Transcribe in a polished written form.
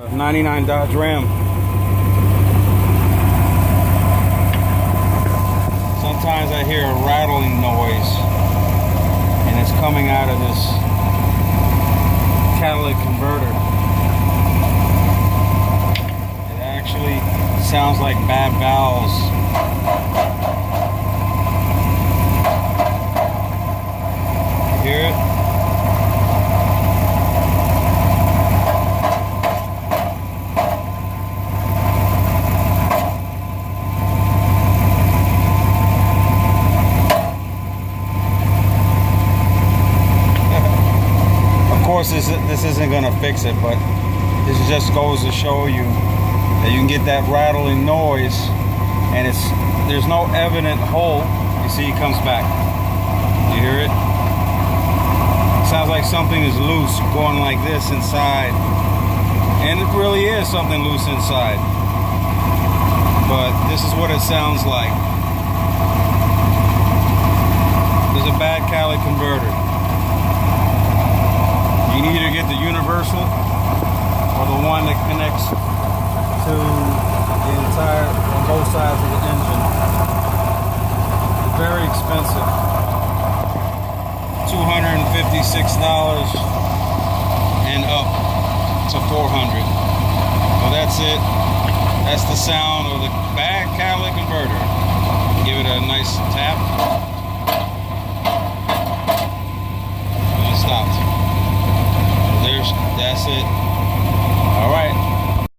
99 Dodge Ram. Sometimes I hear a rattling noise, and it's coming out of this catalytic converter. It actually sounds like bad valves. You hear it? Of course, this isn't going to fix it, but this just goes to show you that you can get that rattling noise, and there's no evident hole. You see, it comes back. You hear it? Sounds like something is loose going like this inside, and it really is something loose inside. But this is what it sounds like. There's a bad catalytic converter. You can either get the universal or the one that connects to the entire, on both sides of the engine. It's very expensive. $256 and up to $400. Well, that's it. That's the sound of the bad catalytic converter. Give it a nice tap. And it stopped. That's it.